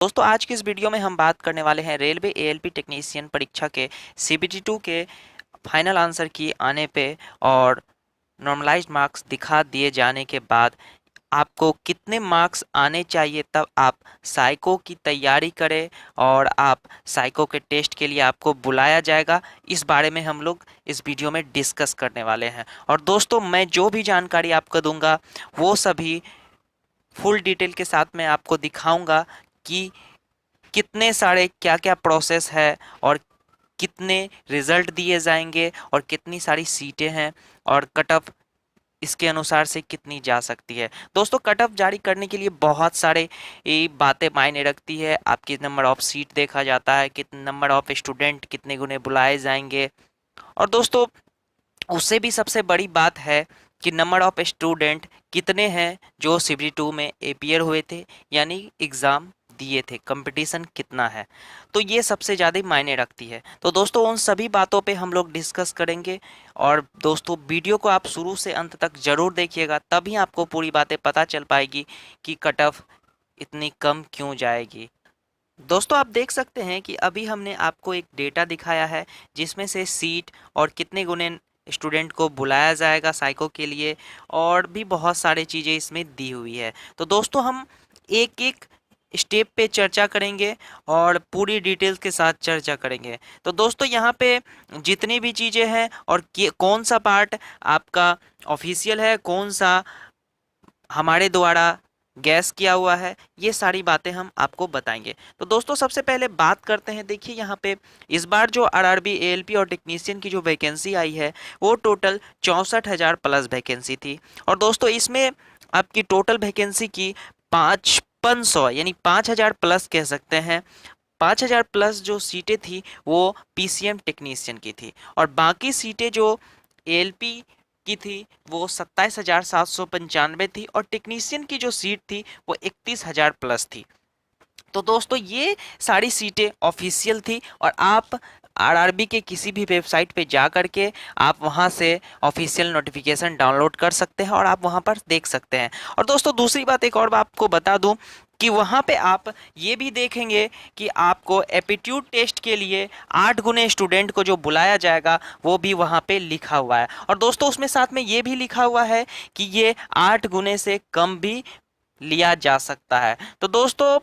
दोस्तों आज की इस वीडियो में हम बात करने वाले हैं रेलवे एएलपी टेक्नीशियन परीक्षा के सीबीटी 2 के फाइनल आंसर की आने पे और नॉर्मलाइज्ड मार्क्स दिखा दिए जाने के बाद आपको कितने मार्क्स आने चाहिए तब आप साइको की तैयारी करें और आप साइको के टेस्ट के लिए आपको बुलाया जाएगा। इस बारे में हम लोग इस वीडियो में डिस्कस करने वाले हैं। और दोस्तों मैं जो भी जानकारी आपको दूंगा वो सभी फुल डिटेल के साथ मैं आपको दिखाऊंगा कि कितने सारे क्या क्या प्रोसेस है और कितने रिजल्ट दिए जाएंगे और कितनी सारी सीटें हैं और कट ऑफ इसके अनुसार से कितनी जा सकती है। दोस्तों कट ऑफ जारी करने के लिए बहुत सारे ये बातें मायने रखती है। आपकी नंबर ऑफ सीट देखा जाता है, कितने नंबर ऑफ स्टूडेंट कितने गुने बुलाए जाएंगे। और दोस्तों उससे भी सबसे बड़ी बात है कि नंबर ऑफ स्टूडेंट कितने हैं जो सीबीटी 2 में अपियर हुए थे, यानी एग्ज़ाम दिए थे, कंपटीशन कितना है। तो ये सबसे ज़्यादा मायने रखती है। तो दोस्तों उन सभी बातों पे हम लोग डिस्कस करेंगे। और दोस्तों वीडियो को आप शुरू से अंत तक ज़रूर देखिएगा, तभी आपको पूरी बातें पता चल पाएगी कि कट ऑफ इतनी कम क्यों जाएगी। दोस्तों आप देख सकते हैं कि अभी हमने आपको एक डेटा दिखाया है जिसमें से सीट और कितने गुने स्टूडेंट को बुलाया जाएगा साइको के लिए, और भी बहुत सारी चीज़ें इसमें दी हुई है। तो दोस्तों हम एक एक स्टेप पे चर्चा करेंगे और पूरी डिटेल्स के साथ चर्चा करेंगे। तो दोस्तों यहाँ पे जितनी भी चीज़ें हैं और कौन सा पार्ट आपका ऑफिशियल है, कौन सा हमारे द्वारा गैस किया हुआ है, ये सारी बातें हम आपको बताएंगे। तो दोस्तों सबसे पहले बात करते हैं। देखिए यहाँ पे इस बार जो आरआरबी एएलपी और टेक्नीशियन की जो वैकेंसी आई है वो टोटल 64,000 प्लस वैकेंसी थी। और दोस्तों इसमें आपकी टोटल वैकेंसी की 5,500 यानी 5,000 प्लस कह सकते हैं। 5,000 प्लस जो सीटें थी वो पीसीएम टेक्नीशियन की थी, और बाकी सीटें जो एएलपी की थी वो 27,795 थी, और टेक्नीशियन की जो सीट थी वो 31,000 प्लस थी। तो दोस्तों ये सारी सीटें ऑफिशियल थी, और आप आरआरबी के किसी भी वेबसाइट पे जा करके आप वहां से ऑफिशियल नोटिफिकेशन डाउनलोड कर सकते हैं और आप वहां पर देख सकते हैं। और दोस्तों दूसरी बात एक और आपको बता दूं कि वहां पे आप ये भी देखेंगे कि आपको एप्टीट्यूड टेस्ट के लिए 8 गुने स्टूडेंट को जो बुलाया जाएगा वो भी वहां पे लिखा हुआ है। और दोस्तों उसमें साथ में ये भी लिखा हुआ है कि ये 8 गुने से कम भी लिया जा सकता है। तो दोस्तों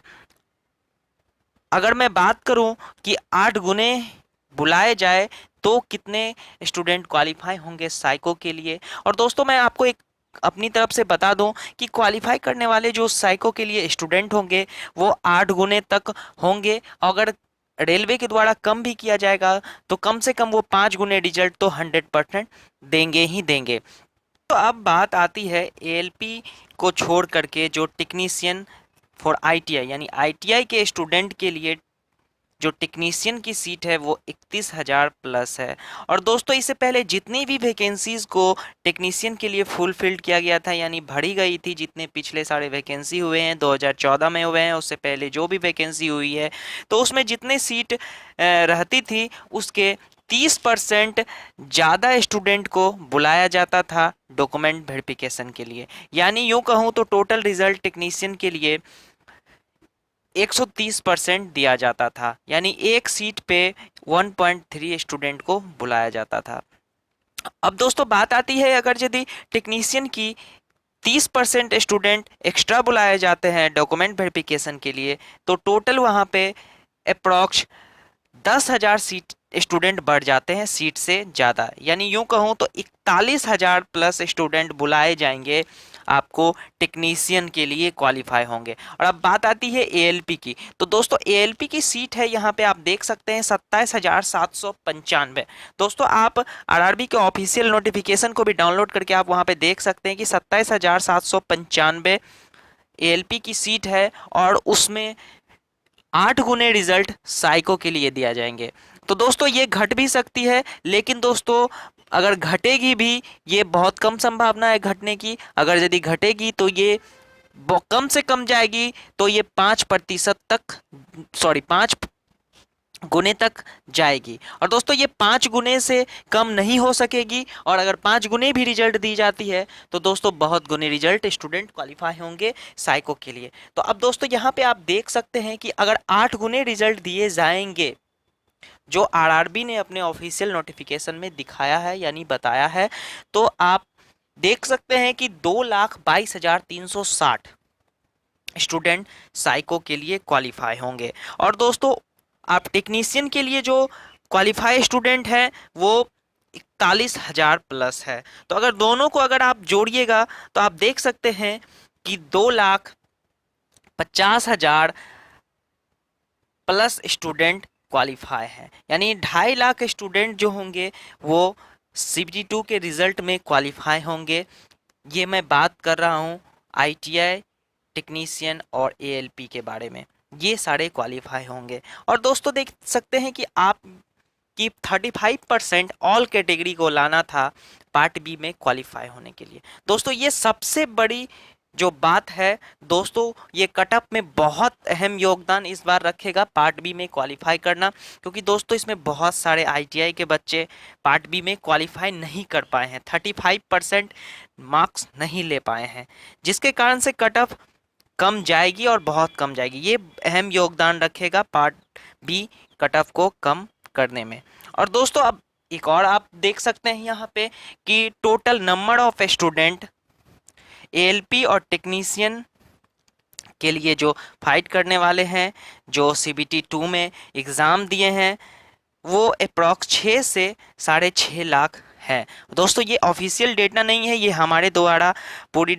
अगर मैं बात करूं कि 8 गुने बुलाए जाए तो कितने स्टूडेंट क्वालिफाई होंगे साइको के लिए। और दोस्तों मैं आपको एक अपनी तरफ से बता दूं कि क्वालिफाई करने वाले जो साइको के लिए स्टूडेंट होंगे वो 8 गुने तक होंगे। अगर रेलवे के द्वारा कम भी किया जाएगा तो कम से कम वो 5 गुने रिजल्ट तो 100% देंगे ही देंगे। तो अब बात आती है एएलपी को छोड़ करके जो टेक्नीशियन फॉर आईटीआई यानी आईटीआई के स्टूडेंट के लिए जो टेक्नीशियन की सीट है वो 31,000 प्लस है। और दोस्तों इससे पहले जितनी भी वैकेंसीज को टेक्नीशियन के लिए फुलफिल्ड किया गया था यानी भरी गई थी, जितने पिछले सारे वैकेंसी हुए हैं 2014 में हुए हैं, उससे पहले जो भी वैकेंसी हुई है, तो उसमें जितने सीट रहती थी उसके 30% ज़्यादा स्टूडेंट को बुलाया जाता था डॉक्यूमेंट वेरिफिकेशन के लिए। यानी यूँ कहूँ तो टोटल रिजल्ट टेक्नीशियन के लिए 130% दिया जाता था, यानी एक सीट पे 1.3 स्टूडेंट को बुलाया जाता था। अब दोस्तों बात आती है अगर यदि टेक्नीशियन की 30% स्टूडेंट एक्स्ट्रा बुलाए जाते हैं डॉक्यूमेंट वेरिफिकेशन के लिए, तो टोटल वहाँ पे अप्रॉक्स 10,000 सीट स्टूडेंट बढ़ जाते हैं सीट से ज़्यादा। यानी यूं कहूँ तो 41,000 प्लस स्टूडेंट बुलाए जाएंगे आपको टेक्नीशियन के लिए क्वालिफाई होंगे। और अब बात आती है एएलपी की। तो दोस्तों एएलपी की सीट है यहाँ पे आप देख सकते हैं 27,795। दोस्तों आप आरआरबी के ऑफिशियल नोटिफिकेशन को भी डाउनलोड करके आप वहाँ पे देख सकते हैं कि 27,795 एएलपी की सीट है, और उसमें 8 गुने रिजल्ट साइको के लिए दिया जाएंगे। तो दोस्तों ये घट भी सकती है, लेकिन दोस्तों अगर घटेगी भी ये बहुत कम संभावना है घटने की। अगर यदि घटेगी तो ये कम से कम जाएगी तो ये 5% तक, सॉरी 5 गुने तक जाएगी। और दोस्तों ये 5 गुने से कम नहीं हो सकेगी, और अगर 5 गुने भी रिजल्ट दी जाती है तो दोस्तों बहुत गुने रिजल्ट स्टूडेंट क्वालिफाई होंगे साइको के लिए। तो अब दोस्तों यहाँ पे आप देख सकते हैं कि अगर 8 गुने रिजल्ट दिए जाएंगे, जो आरआरबी ने अपने ऑफिशियल नोटिफिकेशन में दिखाया है यानी बताया है, तो आप देख सकते हैं कि 2,22,360 स्टूडेंट साइको के लिए क्वालिफाई होंगे। और दोस्तों आप टेक्नीशियन के लिए जो क्वालिफाई स्टूडेंट हैं वो 41,000 प्लस है। तो अगर दोनों को अगर आप जोड़िएगा तो आप देख सकते हैं कि 2,50,000 प्लस स्टूडेंट क्वालिफाई हैं, यानी 2.5 लाख स्टूडेंट जो होंगे वो CBT2 के रिजल्ट में क्वालिफाई होंगे। ये मैं बात कर रहा हूँ ITI टेक्नीशियन और ALP के बारे में, ये सारे क्वालिफाई होंगे। और दोस्तों देख सकते हैं कि आप कि 35% ऑल कैटेगरी को लाना था पार्ट बी में क्वालिफाई होने के लिए। दोस्तों ये सबसे बड़ी जो बात है दोस्तों, ये कटअप में बहुत अहम योगदान इस बार रखेगा पार्ट बी में क्वालिफाई करना, क्योंकि दोस्तों इसमें बहुत सारे ITI के बच्चे पार्ट बी में क्वालिफाई नहीं कर पाए हैं, 35% मार्क्स नहीं ले पाए हैं, जिसके कारण से कटअप कम जाएगी और बहुत कम जाएगी। ये अहम योगदान रखेगा पार्ट बी कटअप को कम करने में। और दोस्तों अब एक और आप देख सकते हैं यहाँ पे कि total number of student ALP और टेक्नीशियन के लिए जो फाइट करने वाले हैं, जो CBT2 में एग्ज़ाम दिए हैं, वो अप्रॉक्स 6 से 6.5 लाख है। दोस्तों ये ऑफिशियल डेटा नहीं है, ये हमारे द्वारा पूरी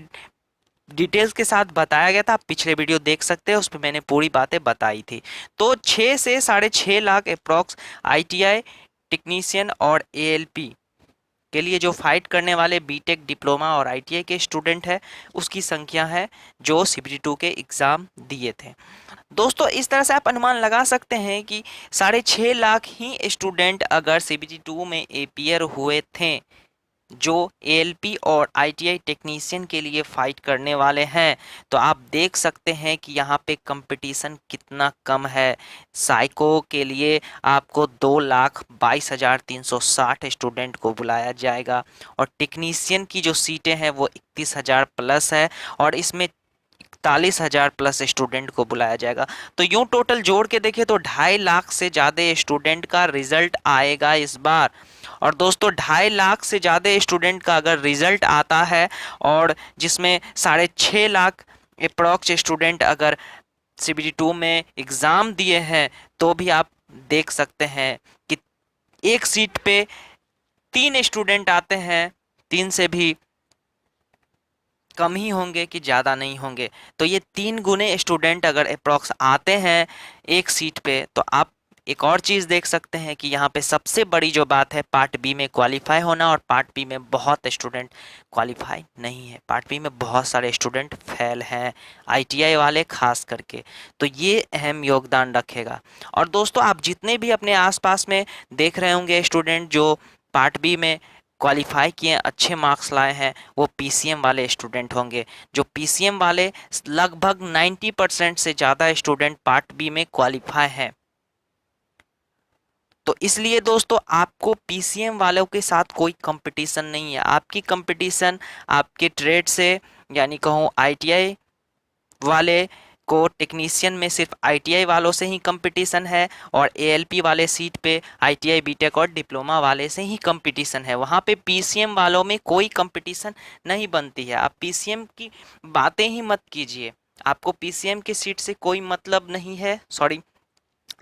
डिटेल्स के साथ बताया गया था। आप पिछले वीडियो देख सकते हैं, उस पर मैंने पूरी बातें बताई थी। तो 6 से 6.5 लाख अप्रॉक्स ITI टेक्नीशियन और ALP के लिए जो फाइट करने वाले बीटेक डिप्लोमा और ITI के स्टूडेंट है, उसकी संख्या है जो CBT2 के एग्ज़ाम दिए थे। दोस्तों इस तरह से आप अनुमान लगा सकते हैं कि 6.5 लाख ही स्टूडेंट अगर CBT2 में अपीयर हुए थे जो ALP और ITI टेक्नीशियन के लिए फाइट करने वाले हैं, तो आप देख सकते हैं कि यहाँ पे कंपटीशन कितना कम है। साइको के लिए आपको 2,22,360 स्टूडेंट को बुलाया जाएगा, और टेक्नीशियन की जो सीटें हैं वो 31,000 प्लस है, और इसमें 41,000 प्लस स्टूडेंट को बुलाया जाएगा। तो यूं टोटल जोड़ के देखें तो 2.5 लाख से ज़्यादा स्टूडेंट का रिजल्ट आएगा इस बार। और दोस्तों 2.5 लाख से ज़्यादा स्टूडेंट का अगर रिजल्ट आता है, और जिसमें 6.5 लाख अप्रॉक्स स्टूडेंट अगर CBT2 में एग्ज़ाम दिए हैं, तो भी आप देख सकते हैं कि एक सीट पे 3 स्टूडेंट आते हैं, 3 से भी कम ही होंगे कि ज़्यादा नहीं होंगे। तो ये 3 गुने स्टूडेंट अगर अप्रॉक्स आते हैं एक सीट पे, तो आप एक और चीज़ देख सकते हैं कि यहाँ पे सबसे बड़ी जो बात है पार्ट बी में क्वालिफाई होना, और पार्ट बी में बहुत स्टूडेंट क्वालिफाई नहीं है, पार्ट बी में बहुत सारे स्टूडेंट फेल हैं, ITI वाले खास करके। तो ये अहम योगदान रखेगा। और दोस्तों आप जितने भी अपने आसपास में देख रहे होंगे स्टूडेंट जो पार्ट बी में क्वालिफाई किए, अच्छे मार्क्स लाए हैं, वो PCM वाले स्टूडेंट होंगे। जो PCM वाले लगभग 90% से ज़्यादा स्टूडेंट पार्ट बी में क्वालिफाई हैं। तो इसलिए दोस्तों आपको PCM वालों के साथ कोई कंपटीशन नहीं है, आपकी कंपटीशन आपके ट्रेड से, यानी कहूँ ITI वाले को टेक्नीशियन में सिर्फ ITI वालों से ही कंपटीशन है, और ALP वाले सीट पे ITI बीटेक और डिप्लोमा वाले से ही कंपटीशन है। वहाँ पे PCM वालों में कोई कंपटीशन नहीं बनती है। आप PCM की बातें ही मत कीजिए, आपको PCM की सीट से कोई मतलब नहीं है, सॉरी,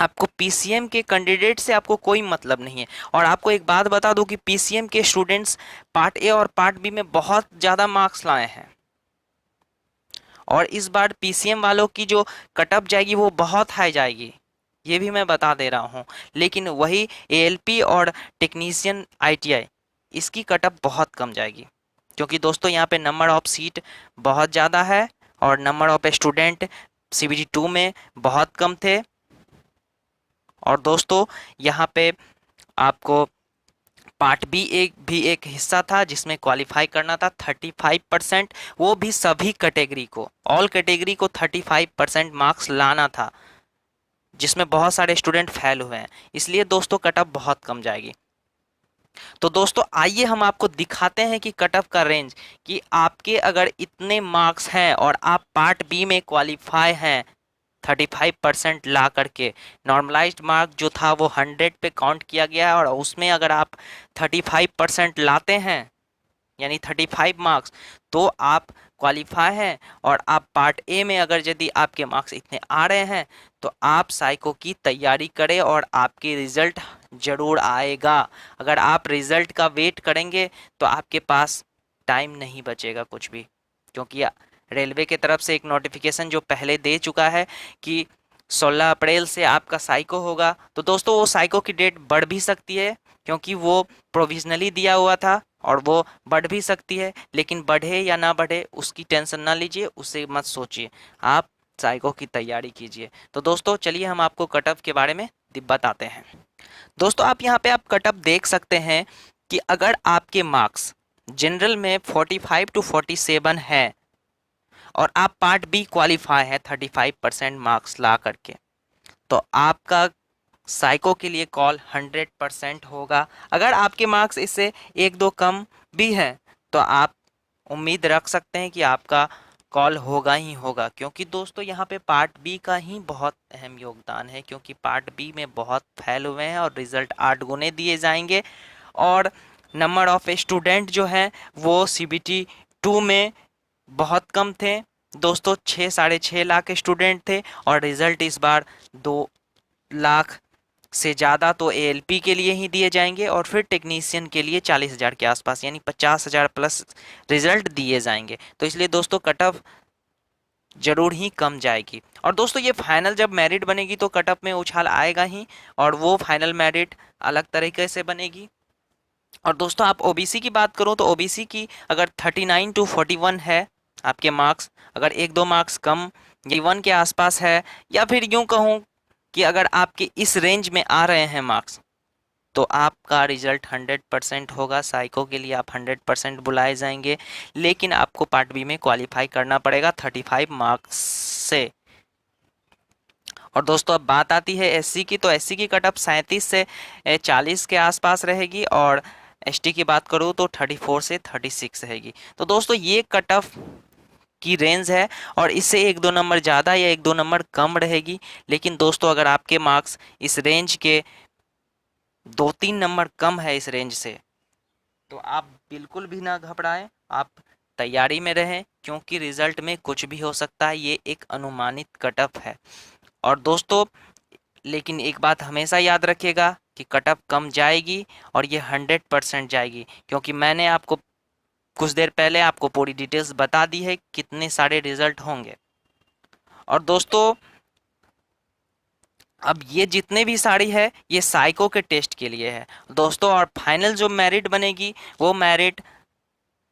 आपको PCM के कैंडिडेट से आपको कोई मतलब नहीं है। और आपको एक बात बता दूं कि PCM के स्टूडेंट्स पार्ट ए और पार्ट बी में बहुत ज़्यादा मार्क्स लाए हैं, और इस बार PCM वालों की जो कटअप जाएगी वो बहुत हाई जाएगी, ये भी मैं बता दे रहा हूँ। लेकिन वही ALP और टेक्नीशियन ITI, इसकी कटअप बहुत कम जाएगी, क्योंकि दोस्तों यहाँ पे नंबर ऑफ सीट बहुत ज़्यादा है, और नंबर ऑफ स्टूडेंट CBT2 में बहुत कम थे। और दोस्तों यहाँ पे आपको पार्ट बी एक हिस्सा था जिसमें क्वालिफाई करना था 35%, वो भी सभी कैटेगरी को, ऑल कैटेगरी को 35% मार्क्स लाना था, जिसमें बहुत सारे स्टूडेंट फेल हुए हैं, इसलिए दोस्तों कट ऑफ बहुत कम जाएगी। तो दोस्तों आइए हम आपको दिखाते हैं कि कट ऑफ का रेंज, कि आपके अगर इतने मार्क्स हैं और आप पार्ट बी में क्वालिफाई हैं 35% ला करके, नॉर्मलाइज्ड मार्क जो था वो 100 पे काउंट किया गया है, और उसमें अगर आप 35% लाते हैं यानी 35 मार्क्स, तो आप क्वालिफाई हैं। और आप पार्ट ए में अगर यदि आपके मार्क्स इतने आ रहे हैं तो आप साइको की तैयारी करें और आपके रिजल्ट ज़रूर आएगा। अगर आप रिजल्ट का वेट करेंगे तो आपके पास टाइम नहीं बचेगा कुछ भी, क्योंकि रेलवे की तरफ से एक नोटिफिकेशन जो पहले दे चुका है कि 16 अप्रैल से आपका साइको होगा। तो दोस्तों वो साइको की डेट बढ़ भी सकती है, क्योंकि वो प्रोविजनली दिया हुआ था और वो बढ़ भी सकती है, लेकिन बढ़े या ना बढ़े उसकी टेंशन ना लीजिए, उससे मत सोचिए, आप साइको की तैयारी कीजिए। तो दोस्तों चलिए हम आपको कट ऑफ के बारे में बताते हैं। दोस्तों आप यहाँ पे आप कट ऑफ देख सकते हैं कि अगर आपके मार्क्स जनरल में 45 टू 47 है और आप पार्ट बी क्वालिफाई है 35% मार्क्स ला करके, तो आपका साइको के लिए कॉल 100% होगा। अगर आपके मार्क्स इससे एक दो कम भी हैं तो आप उम्मीद रख सकते हैं कि आपका कॉल होगा ही होगा, क्योंकि दोस्तों यहाँ पे पार्ट बी का ही बहुत अहम योगदान है, क्योंकि पार्ट बी में बहुत फेल हुए हैं और रिज़ल्ट 8 गुने दिए जाएंगे। और नंबर ऑफ स्टूडेंट जो हैं वो सीबीटी 2 में बहुत कम थे दोस्तों, 6-6.5 लाख स्टूडेंट थे, और रिज़ल्ट इस बार 2 लाख से ज़्यादा तो एएलपी के लिए ही दिए जाएंगे, और फिर टेक्नीशियन के लिए 40,000 के आसपास यानी 50,000 प्लस रिजल्ट दिए जाएंगे। तो इसलिए दोस्तों कट ऑफ जरूर ही कम जाएगी। और दोस्तों ये फाइनल जब मेरिट बनेगी तो कट ऑफ में उछाल आएगा ही, और वो फाइनल मेरिट अलग तरीके से बनेगी। और दोस्तों आप ओबीसी की बात करो तो ओबीसी की अगर 39 टू 41 है आपके मार्क्स, अगर एक दो मार्क्स कम या 1 के आसपास है, या फिर यूं कहूँ कि अगर आपके इस रेंज में आ रहे हैं मार्क्स, तो आपका रिजल्ट 100% होगा। साइको के लिए आप 100% बुलाए जाएंगे, लेकिन आपको पार्ट बी में क्वालिफाई करना पड़ेगा 35 मार्क्स से। और दोस्तों अब बात आती है एससी की, तो एससी की कट ऑफ 37 से 40 के आसपास रहेगी, और एसटी की बात करूँ तो 34 से 36 रहेगी। तो दोस्तों ये कट ऑफ की रेंज है, और इससे एक दो नंबर ज़्यादा या एक दो नंबर कम रहेगी। लेकिन दोस्तों अगर आपके मार्क्स इस रेंज के 2-3 नंबर कम है इस रेंज से, तो आप बिल्कुल भी ना घबराएं, आप तैयारी में रहें, क्योंकि रिजल्ट में कुछ भी हो सकता है, ये एक अनुमानित कट ऑफ है। और दोस्तों लेकिन एक बात हमेशा याद रखिएगा कि कट ऑफ कम जाएगी और ये 100% जाएगी, क्योंकि मैंने आपको कुछ देर पहले आपको पूरी डिटेल्स बता दी है कितने सारे रिजल्ट होंगे। और दोस्तों अब ये जितने भी साड़ी है ये साइको के टेस्ट के लिए है दोस्तों, और फाइनल जो मेरिट बनेगी वो मेरिट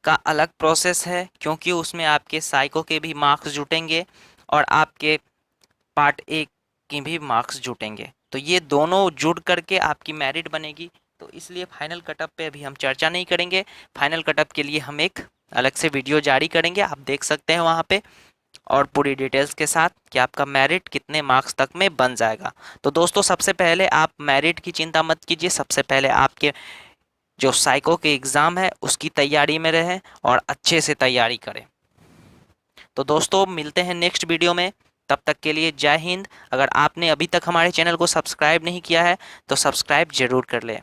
का अलग प्रोसेस है, क्योंकि उसमें आपके साइको के भी मार्क्स जुटेंगे और आपके पार्ट ए के भी मार्क्स जुटेंगे। तो ये दोनों जुड़ करके आपकी मेरिट बनेगी। तो इसलिए फाइनल कटअप पे अभी हम चर्चा नहीं करेंगे, फाइनल कटअप के लिए हम एक अलग से वीडियो जारी करेंगे, आप देख सकते हैं वहाँ पे, और पूरी डिटेल्स के साथ कि आपका मेरिट कितने मार्क्स तक में बन जाएगा। तो दोस्तों सबसे पहले आप मेरिट की चिंता मत कीजिए, सबसे पहले आपके जो साइको के एग्ज़ाम है उसकी तैयारी में रहें और अच्छे से तैयारी करें। तो दोस्तों मिलते हैं नेक्स्ट वीडियो में, तब तक के लिए जय हिंद। अगर आपने अभी तक हमारे चैनल को सब्सक्राइब नहीं किया है तो सब्सक्राइब ज़रूर कर लें।